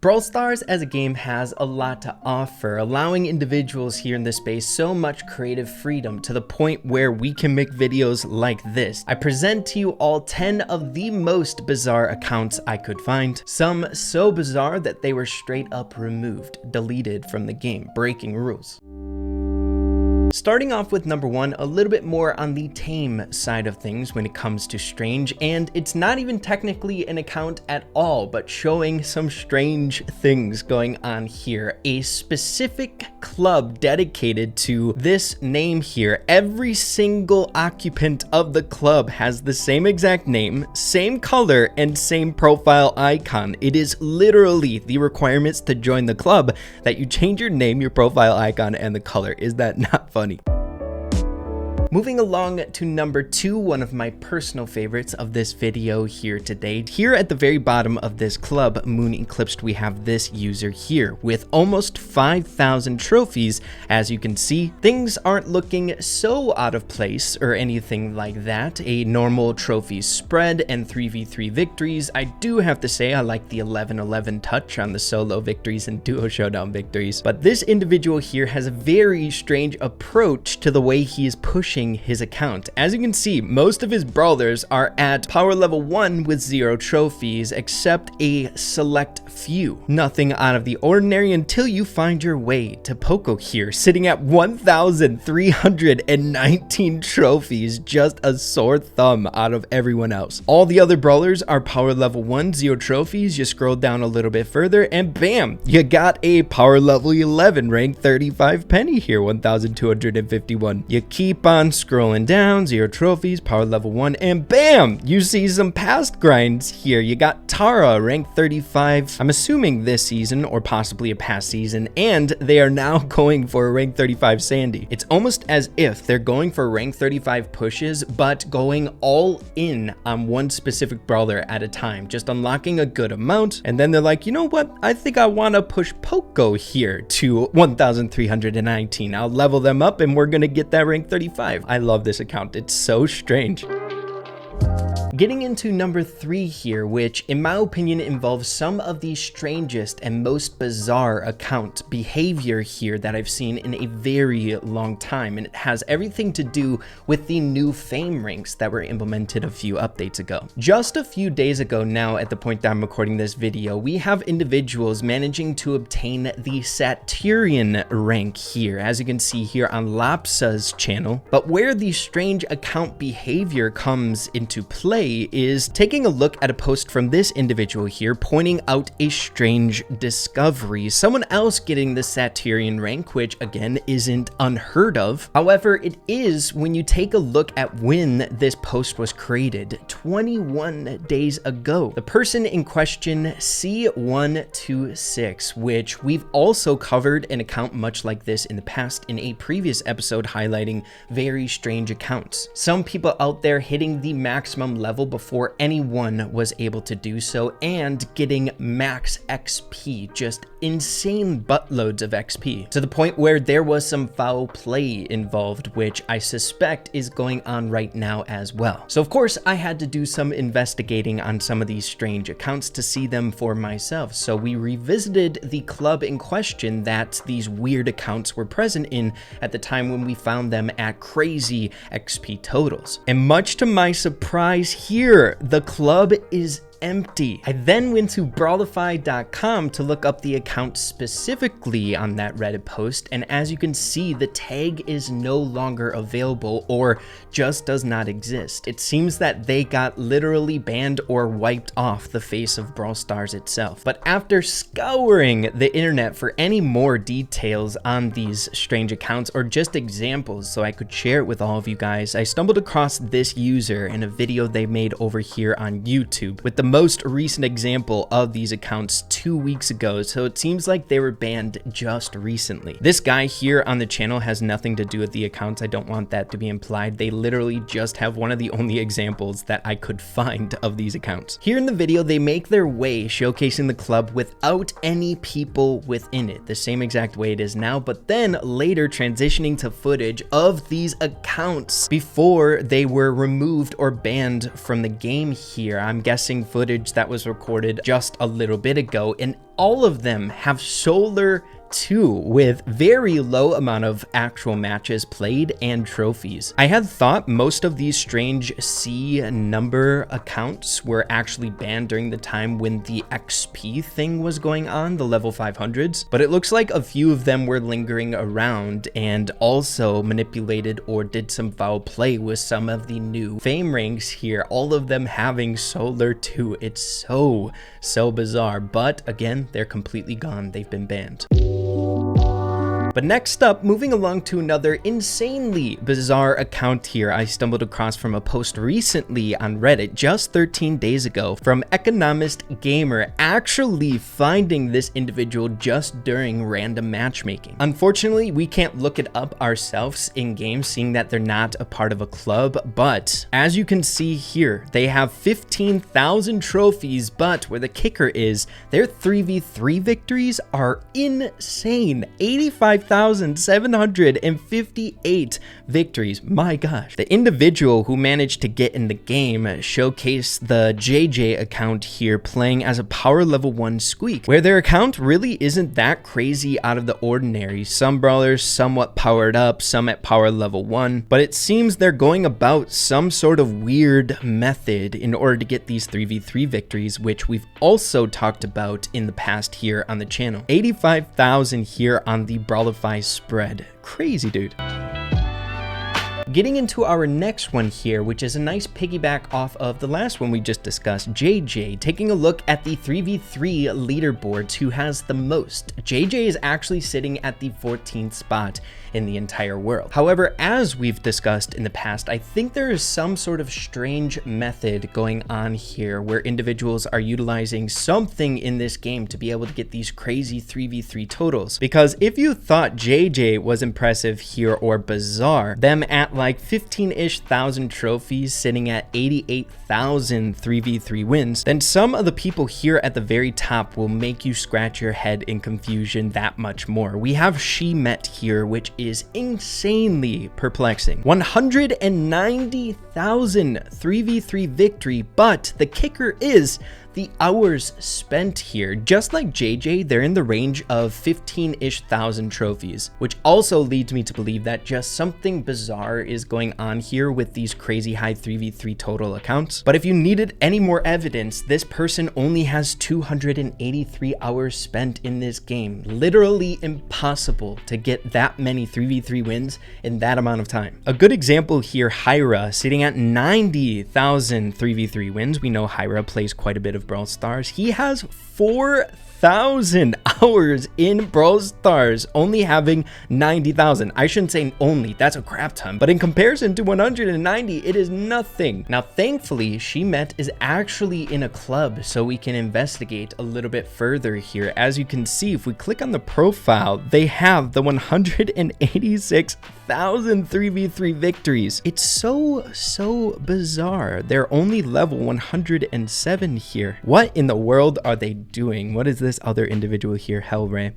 Brawl Stars as a game has a lot to offer, allowing individuals here in this space so much creative freedom to the point where we can make videos like this. I present to you all 10 of the most bizarre accounts I could find, some so bizarre that they were straight up removed, deleted from the game, breaking rules. Starting off with number 1, a little bit more on the tame side of things when it comes to strange, and it's not even technically an account at all, but showing some strange things going on here. A specific club dedicated to this name here. Every single occupant of the club has the same exact name, same color, and same profile icon. It is literally the requirements to join the club that you change your name, your profile icon, and the color. Is that not funny? Moving along to number 2, one of my personal favorites of this video here today. Here at the very bottom of this club, Moon Eclipsed, we have this user here with almost 5,000 trophies. As you can see, things aren't looking so out of place or anything like that. A normal trophy spread and 3v3 victories. I do have to say I like the 11-11 touch on the solo victories and duo showdown victories, but this individual here has a very strange approach to the way he is pushing his account. As you can see, most of his brawlers are at power level 1 with 0 trophies, except a select few. Nothing out of the ordinary until you find your way to Poco here, sitting at 1,319 trophies, just a sore thumb out of everyone else. All the other brawlers are power level 1, 0 trophies. You scroll down a little bit further and bam, you got a power level 11 rank 35 penny here, 1,251. You keep on scrolling down, 0 trophies, power level 1, and bam, you see some past grinds here. You got Tara, rank 35, I'm assuming this season or possibly a past season, and they are now going for a rank 35 Sandy. It's almost as if they're going for rank 35 pushes, but going all in on one specific brawler at a time, just unlocking a good amount, and then they're like, you know what, I think I want to push Poco here to 1,319. I'll level them up and we're gonna get that rank 35. I love this account. It's so strange. Getting into number 3 here, which in my opinion involves some of the strangest and most bizarre account behavior here that I've seen in a very long time, and it has everything to do with the new fame ranks that were implemented a few updates ago. Just a few days ago now, at the point that I'm recording this video, we have individuals managing to obtain the Satyrian rank here, as you can see here on Lopsa's channel. But where the strange account behavior comes into play is taking a look at a post from this individual here pointing out a strange discovery. Someone else getting the Satyrian rank, which again isn't unheard of. However, it is when you take a look at when this post was created, 21 days ago. The person in question, C126, which we've also covered an account much like this in the past in a previous episode highlighting very strange accounts. Some people out there hitting the maximum level before anyone was able to do so and getting max XP, just insane buttloads of XP, to the point where there was some foul play involved, which I suspect is going on right now as well. So of course I had to do some investigating on some of these strange accounts to see them for myself. So we revisited the club in question that these weird accounts were present in at the time when we found them at crazy XP totals. And much to my surprise here, the club is empty. I then went to brawlify.com to look up the account specifically on that Reddit post, and as you can see, the tag is no longer available or just does not exist. It seems that they got literally banned or wiped off the face of Brawl Stars itself. But after scouring the internet for any more details on these strange accounts or just examples so I could share it with all of you guys, I stumbled across this user in a video they made over here on YouTube with the most recent example of these accounts 2 weeks ago, so it seems like they were banned just recently. This guy here on the channel has nothing to do with the accounts. I don't want that to be implied. They literally just have one of the only examples that I could find of these accounts. Here in the video, they make their way showcasing the club without any people within it, the same exact way it is now, but then later transitioning to footage of these accounts before they were removed or banned from the game here. I'm guessing footage that was recorded just a little bit ago, and all of them have solar 2 with very low amount of actual matches played and trophies. I had thought most of these strange C number accounts were actually banned during the time when the XP thing was going on, the level 500s, but it looks like a few of them were lingering around and also manipulated or did some foul play with some of the new fame ranks here, all of them having solar 2. It's so bizarre, but again, they're completely gone. They've been banned. But next up, moving along to another insanely bizarre account here I stumbled across from a post recently on Reddit just 13 days ago from Economist Gamer, actually finding this individual just during random matchmaking. Unfortunately, we can't look it up ourselves in game, seeing that they're not a part of a club, but as you can see here, they have 15,000 trophies, but where the kicker is, their 3v3 victories are insane. 85,758 victories. My gosh. The individual who managed to get in the game showcased the JJ account here, playing as a power level 1 squeak, where their account really isn't that crazy out of the ordinary. Some brawlers somewhat powered up, some at power level 1, but it seems they're going about some sort of weird method in order to get these 3v3 victories, which we've also talked about in the past here on the channel. 85,000 here on the Brawlify spread. Crazy, dude. Getting into our next one here, which is a nice piggyback off of the last one we just discussed, JJ, taking a look at the 3v3 leaderboards, who has the most. JJ is actually sitting at the 14th spot in the entire world. However, as we've discussed in the past, I think there is some sort of strange method going on here where individuals are utilizing something in this game to be able to get these crazy 3v3 totals. Because if you thought JJ was impressive here or bizarre, them at like 15-ish thousand trophies sitting at 88,000 3v3 wins, then some of the people here at the very top will make you scratch your head in confusion that much more. We have She Met here, which is insanely perplexing. 190,000 3v3 victory, but the kicker is the hours spent here. Just like JJ, they're in the range of 15-ish thousand trophies, which also leads me to believe that just something bizarre is going on here with these crazy high 3v3 total accounts. But if you needed any more evidence, this person only has 283 hours spent in this game. Literally impossible to get that many 3v3 wins in that amount of time. A good example here, Hyra, sitting at 90,000 3v3 wins. We know Hyra plays quite a bit of Brawl Stars. He has 4,000 hours in Brawl Stars, only having 90,000. I shouldn't say only, that's a crap ton, but in comparison to 190, it is nothing. Now, thankfully, She Met is actually in a club, so we can investigate a little bit further here. As you can see, if we click on the profile, they have the 186,000 3v3 victories. It's so bizarre. They're only level 107 here. What in the world are they doing? What is this other individual here, Hellray?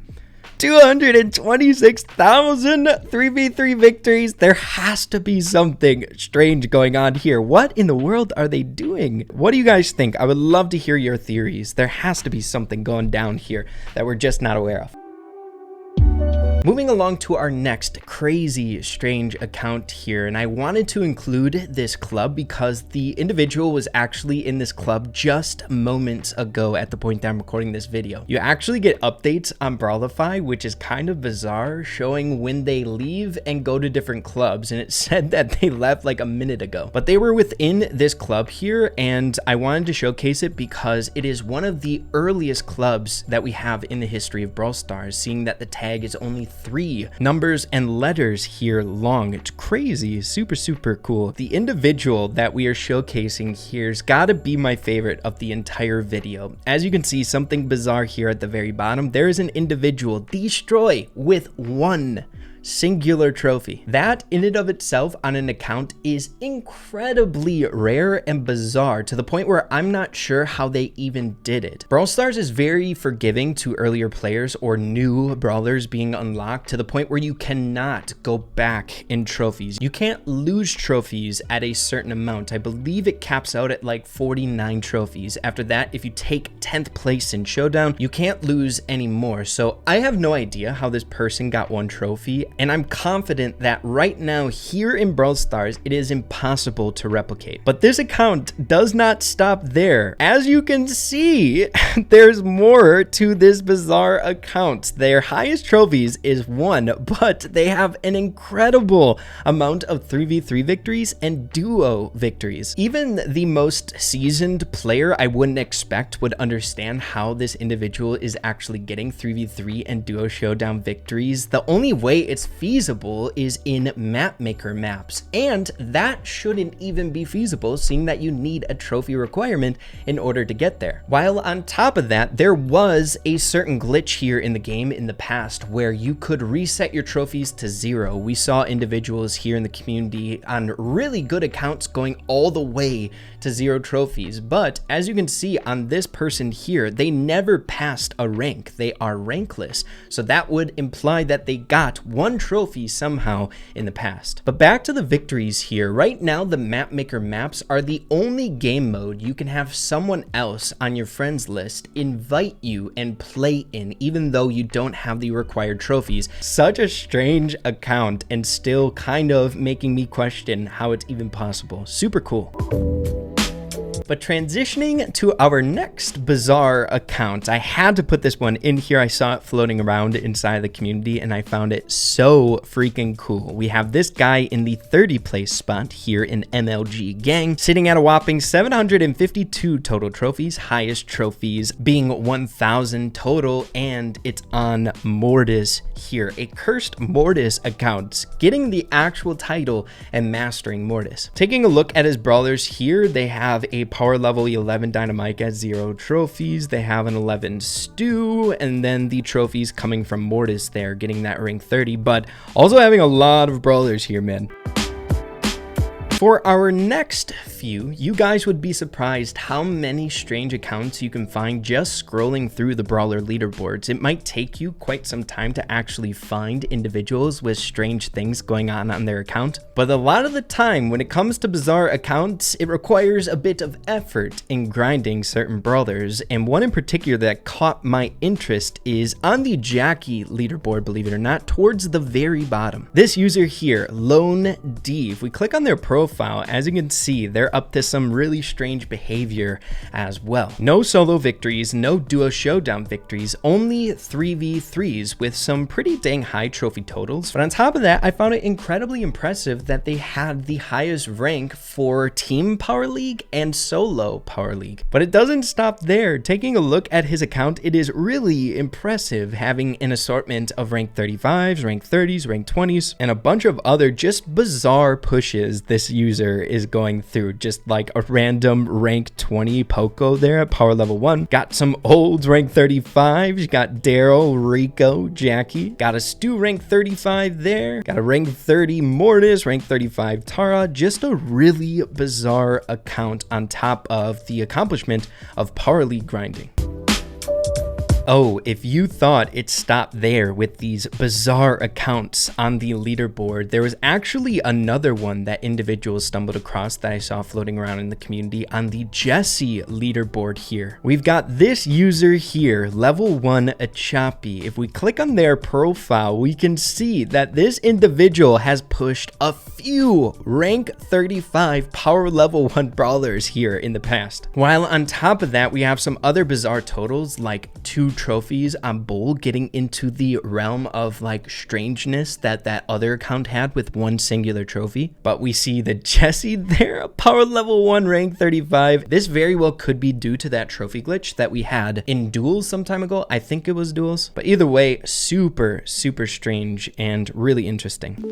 226,000 3v3 victories. There has to be something strange going on here. What in the world are they doing? What do you guys think? I would love to hear your theories. There has to be something going down here that we're just not aware of. Moving along to our next crazy, strange account here, and I wanted to include this club because the individual was actually in this club just moments ago at the point that I'm recording this video. You actually get updates on Brawlify, which is kind of bizarre, showing when they leave and go to different clubs, and it said that they left like a minute ago. But they were within this club here, and I wanted to showcase it because it is one of the earliest clubs that we have in the history of Brawl Stars, seeing that the tag is only 3 numbers and letters here long. It's crazy, super cool. The individual that we are showcasing here's gotta be my favorite of the entire video. As you can see, something bizarre here at the very bottom. There is an individual, Destroy, with 1 singular trophy. That in and of itself on an account is incredibly rare and bizarre, to the point where I'm not sure how they even did it. Brawl Stars is very forgiving to earlier players or new brawlers being unlocked, to the point where you cannot go back in trophies. You can't lose trophies at a certain amount. I believe it caps out at like 49 trophies. After that, if you take 10th place in Showdown, you can't lose anymore. So I have no idea how this person got one trophy, and I'm confident that right now here in Brawl Stars, it is impossible to replicate. But this account does not stop there. As you can see, there's more to this bizarre account. Their highest trophies is 1, but they have an incredible amount of 3v3 victories and duo victories. Even the most seasoned player I wouldn't expect would understand how this individual is actually getting 3v3 and duo showdown victories. The only way it's feasible is in map maker maps, and that shouldn't even be feasible, seeing that you need a trophy requirement in order to get there. While on top of that, there was a certain glitch here in the game in the past where you could reset your trophies to 0. We saw individuals here in the community on really good accounts going all the way to 0 trophies, but as you can see on this person here, they never passed a rank. They are rankless, so that would imply that they got 1 trophy somehow in the past. But back to the victories here. Right now, the map maker maps are the only game mode you can have someone else on your friends list invite you and play in, even though you don't have the required trophies. Such a strange account, and still kind of making me question how it's even possible. Super cool. But transitioning to our next bizarre account, I had to put this one in here. I saw it floating around inside the community and I found it so freaking cool. We have this guy in the 30th place spot here in MLG Gang, sitting at a whopping 752 total trophies, highest trophies being 1,000 total, and it's on Mortis here, a cursed Mortis account, getting the actual title and mastering Mortis. Taking a look at his brawlers here, they have a power level 11 Dynamite at 0 trophies. They have an 11 Stew, and then the trophies coming from Mortis there, getting that rank 30, but also having a lot of brawlers here, man. For our next few, you guys would be surprised how many strange accounts you can find just scrolling through the brawler leaderboards. It might take you quite some time to actually find individuals with strange things going on their account, but a lot of the time when it comes to bizarre accounts, it requires a bit of effort in grinding certain brawlers, and one in particular that caught my interest is on the Jackie leaderboard, believe it or not, towards the very bottom. This user here, Lone D, if we click on their profile, as you can see, they're up to some really strange behavior as well. No solo victories, no duo showdown victories, only 3v3s with some pretty dang high trophy totals. But on top of that, I found it incredibly impressive that they had the highest rank for team power league and solo power league. But it doesn't stop there. Taking a look at his account, it is really impressive, having an assortment of rank 35s, rank 30s, rank 20s, and a bunch of other just bizarre pushes this user is going through. Just like a random rank 20 Poco there at power level 1. Got some olds rank 35. You got Daryl, Rico, Jackie. Got a Stu rank 35 there. Got a rank 30 Mortis, rank 35 Tara. Just a really bizarre account on top of the accomplishment of power league grinding. Oh, if you thought it stopped there with these bizarre accounts on the leaderboard, there was actually another one that individuals stumbled across that I saw floating around in the community on the Jesse leaderboard here. We've got this user here, level 1 Achapi. If we click on their profile, we can see that this individual has pushed a few rank 35 power level 1 brawlers here in the past. While on top of that, we have some other bizarre totals like 2 trophies on Bull, getting into the realm of like strangeness that other account had with 1 singular trophy. But we see the Jesse there, a power level 1 rank 35. This very well could be due to that trophy glitch that we had in duels some time ago. I think it was duels, but either way, super strange and really interesting.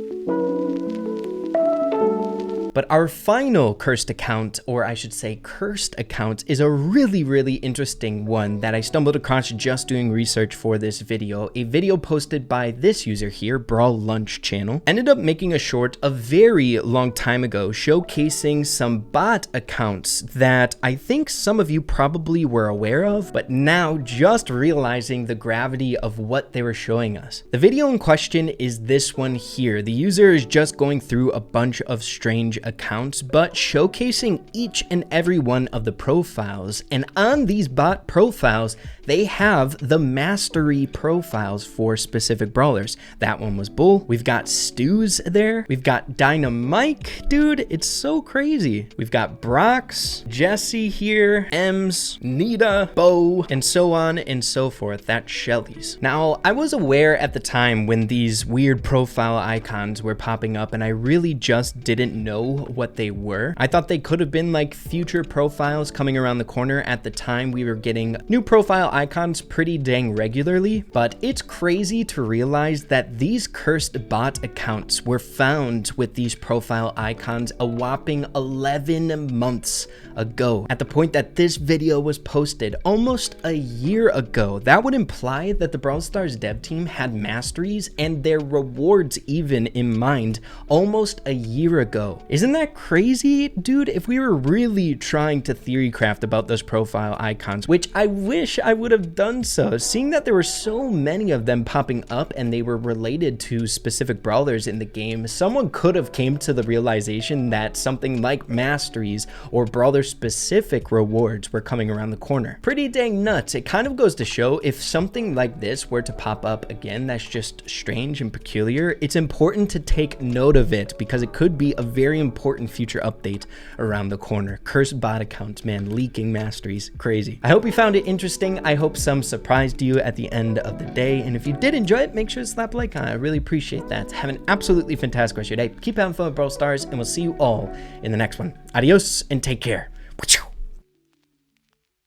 But our final cursed account, or I should say cursed account, is a really interesting one that I stumbled across just doing research for this video. A video posted by this user here, Brawl Lunch channel, ended up making a short a very long time ago showcasing some bot accounts that I think some of you probably were aware of, but now just realizing the gravity of what they were showing us. The video in question is this one here. The user is just going through a bunch of strange accounts, but showcasing each and every one of the profiles. And on these bot profiles, they have the mastery profiles for specific brawlers. That one was Bull. We've got Stews there. We've got Dynamike, dude. It's so crazy. We've got Brox, Jesse here, Ems, Nita, Bo, and so on and so forth. That's Shelly's. Now, I was aware at the time when these weird profile icons were popping up, and I really just didn't know what they were. I thought they could have been like future profiles coming around the corner. At the time, we were getting new profile icons pretty dang regularly, but it's crazy to realize that these cursed bot accounts were found with these profile icons a whopping 11 months ago. At the point that this video was posted, almost a year ago. That would imply that the Brawl Stars dev team had masteries and their rewards even in mind almost a year ago. Isn't that crazy, dude? If we were really trying to theorycraft about those profile icons, which I wish I would have done so, seeing that there were so many of them popping up and they were related to specific brawlers in the game, someone could have came to the realization that something like masteries or brawler specific rewards were coming around the corner. Pretty dang nuts. It kind of goes to show if something like this were to pop up again that's just strange and peculiar, it's important to take note of it because it could be a very important future update around the corner. Cursed bot accounts, man, leaking masteries, crazy. I hope you found it interesting. I hope some surprised you at the end of the day, and if you did enjoy it, make sure to slap a like on it. I really appreciate that. Have an absolutely fantastic rest of your day. Keep having fun with Brawl Stars, and we'll see you all in the next one. Adios and take care.